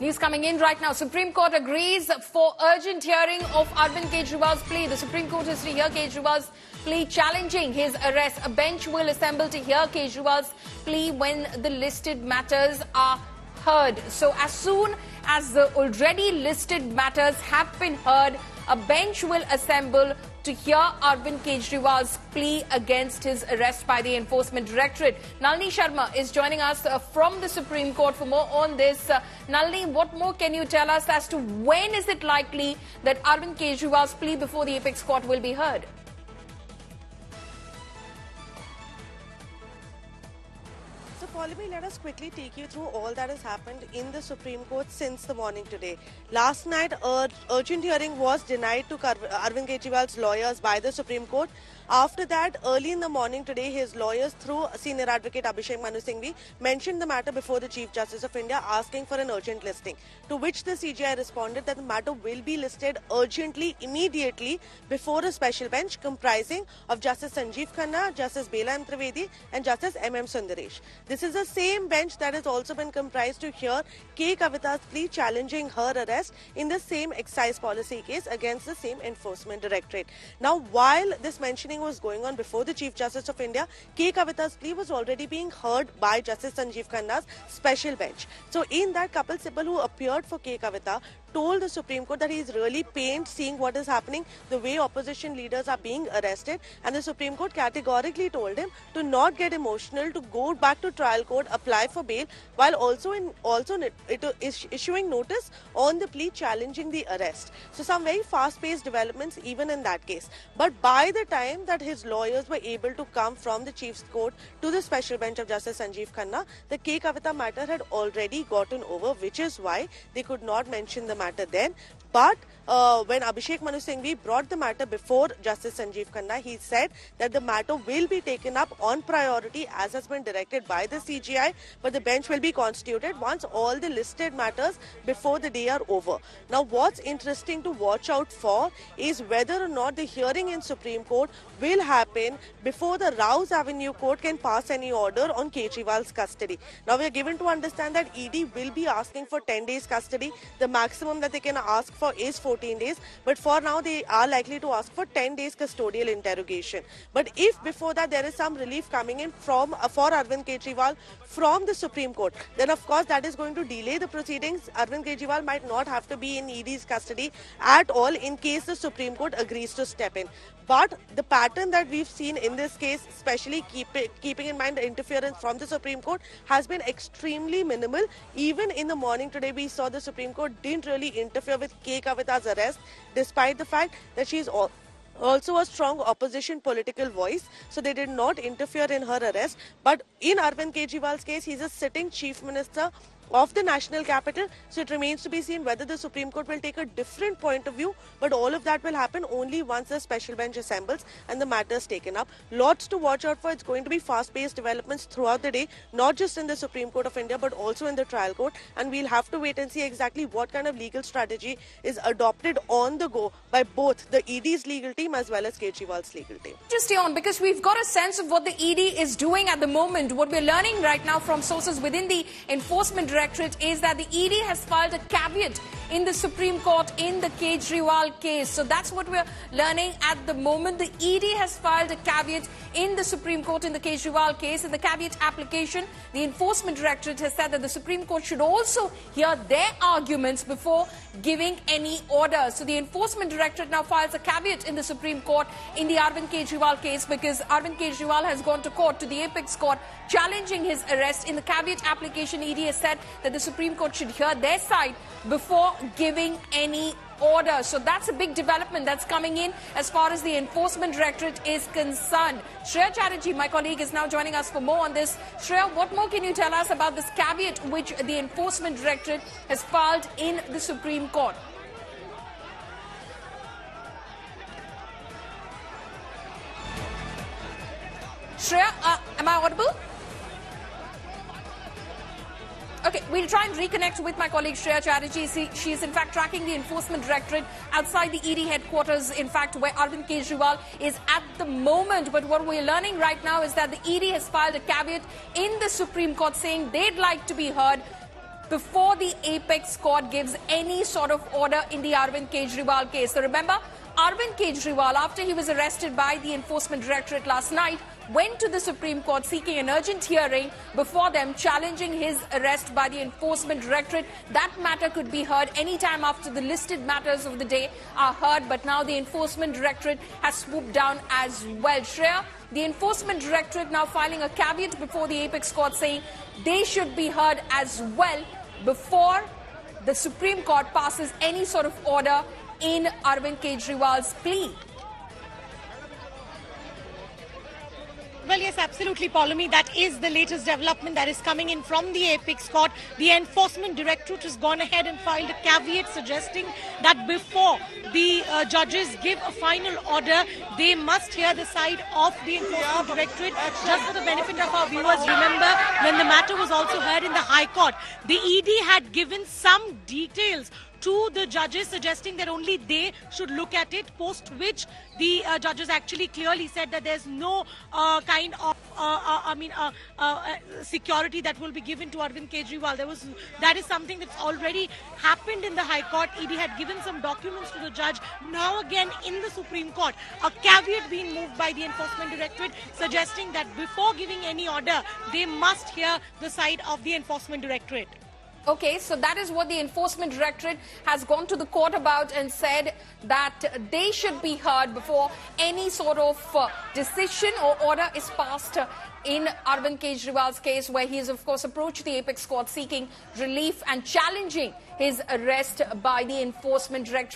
News coming in right now. Supreme Court agrees for urgent hearing of Arvind Kejriwal's plea. The Supreme Court is to hear Kejriwal's plea challenging his arrest. A bench will assemble to hear Kejriwal's plea when the listed matters are heard. So as soon as the already listed matters have been heard, a bench will assemble to hear Arvind Kejriwal's plea against his arrest by the Enforcement Directorate. Nalini Sharma is joining us from the Supreme Court for more on this. Nalini, what more can you tell us as to when is it likely that Arvind Kejriwal's plea before the Apex Court will be heard? Pallavi, let us quickly take you through all that has happened in the Supreme Court since the morning today. Last night, urgent hearing was denied to Arvind Kejriwal's lawyers by the Supreme Court. After that, early in the morning today, his lawyers, through Senior Advocate Abhishek Manu Singhvi, mentioned the matter before the Chief Justice of India, asking for an urgent listing. To which the CJI responded that the matter will be listed urgently, immediately, before a special bench comprising of Justice Sanjeev Khanna, Justice Bela M. Trivedi and Justice M.M. Sundaresh. This is the same bench that has also been comprised to hear K. Kavita's plea challenging her arrest in the same excise policy case against the same Enforcement Directorate. Now, while this mentioning was going on before the Chief Justice of India, K. Kavita's plea was already being heard by Justice Sanjeev Khanna's special bench. So in that, Kapil Sibal, who appeared for K. Kavita, told the Supreme Court that he is really pained seeing what is happening, the way opposition leaders are being arrested, and the Supreme Court categorically told him to not get emotional, to go back to trial court, apply for bail, while also issuing notice on the plea challenging the arrest. So some very fast-paced developments even in that case. But by the time that his lawyers were able to come from the Chief's Court to the special bench of Justice Sanjeev Khanna, the K. Kavita matter had already gotten over, which is why they could not mention the matter then. But when Abhishek Manu Singhvi brought the matter before Justice Sanjeev Khanna, he said that the matter will be taken up on priority as has been directed by the CJI, but the bench will be constituted once all the listed matters before the day are over. Now, what's interesting to watch out for is whether or not the hearing in Supreme Court will happen before the Rouse Avenue Court can pass any order on Kejriwal's custody. Now, we are given to understand that ED will be asking for 10 days custody. The maximum that they can ask for is 14 days, but for now they are likely to ask for 10 days custodial interrogation. But if before that there is some relief coming in for Arvind Kejriwal from the Supreme Court, then of course that is going to delay the proceedings. Arvind Kejriwal might not have to be in ED's custody at all in case the Supreme Court agrees to step in. But the pattern that we've seen in this case, especially keeping in mind the interference from the Supreme Court, has been extremely minimal. Even in the morning today, we saw the Supreme Court didn't really interfere with K. Kavita's arrest, despite the fact that she is also a strong opposition political voice. So they did not interfere in her arrest. But in Arvind Kejriwal's case, he's a sitting Chief Minister of the national capital, so it remains to be seen whether the Supreme Court will take a different point of view, but all of that will happen only once the special bench assembles and the matter is taken up. Lots to watch out for. It's going to be fast-paced developments throughout the day, not just in the Supreme Court of India, but also in the trial court, and we'll have to wait and see exactly what kind of legal strategy is adopted on the go by both the ED's legal team as well as Kejriwal's legal team. Just stay on, because we've got a sense of what the ED is doing at the moment. What we're learning right now from sources within the Enforcement Directorate is that the ED has filed a caveat in the Supreme Court in the Kejriwal case. So that's what we're learning at the moment. The ED has filed a caveat in the Supreme Court in the Kejriwal case. In the caveat application, the Enforcement Directorate has said that the Supreme Court should also hear their arguments before giving any order. So the Enforcement Directorate now files a caveat in the Supreme Court in the Arvind Kejriwal case, because Arvind Kejriwal has gone to court, to the Apex Court, challenging his arrest. In the caveat application, ED has said that the Supreme Court should hear their side before giving any order. So that's a big development that's coming in as far as the Enforcement Directorate is concerned. Shreya Chatterjee, my colleague, is now joining us for more on this. Shreya, what more can you tell us about this caveat which the Enforcement Directorate has filed in the Supreme Court? Shreya, am I audible? Okay, we'll try and reconnect with my colleague Shreya Chatterjee. She is in fact tracking the Enforcement Directorate outside the ED headquarters, in fact, where Arvind Kejriwal is at the moment. But what we're learning right now is that the ED has filed a caveat in the Supreme Court saying they'd like to be heard before the apex court gives any sort of order in the Arvind Kejriwal case. So remember, Arvind Kejriwal, after he was arrested by the Enforcement Directorate last night, went to the Supreme Court seeking an urgent hearing before them, challenging his arrest by the Enforcement Directorate. That matter could be heard anytime after the listed matters of the day are heard, but now the Enforcement Directorate has swooped down as well. Shreya, the Enforcement Directorate now filing a caveat before the apex court saying they should be heard as well before the Supreme Court passes any sort of order in Arvind Kejriwal's plea. Well, yes, absolutely, Paulomi. That is the latest development that is coming in from the apex court. The Enforcement Directorate has gone ahead and filed a caveat suggesting that before the judges give a final order, they must hear the side of the Enforcement Directorate. Just for the benefit of our viewers, remember when the matter was also heard in the High Court, the ED had given some details to the judges suggesting that only they should look at it, post which the judges actually clearly said that there's no kind of security that will be given to Arvind Kejriwal. That is something that's already happened in the High Court. ED had given some documents to the judge. Now again in the Supreme Court, a caveat being moved by the Enforcement Directorate suggesting that before giving any order, they must hear the side of the Enforcement Directorate. Okay, so that is what the Enforcement Directorate has gone to the court about and said that they should be heard before any sort of decision or order is passed in Arvind Kejriwal's case, where he has, of course, approached the apex court seeking relief and challenging his arrest by the Enforcement Directorate.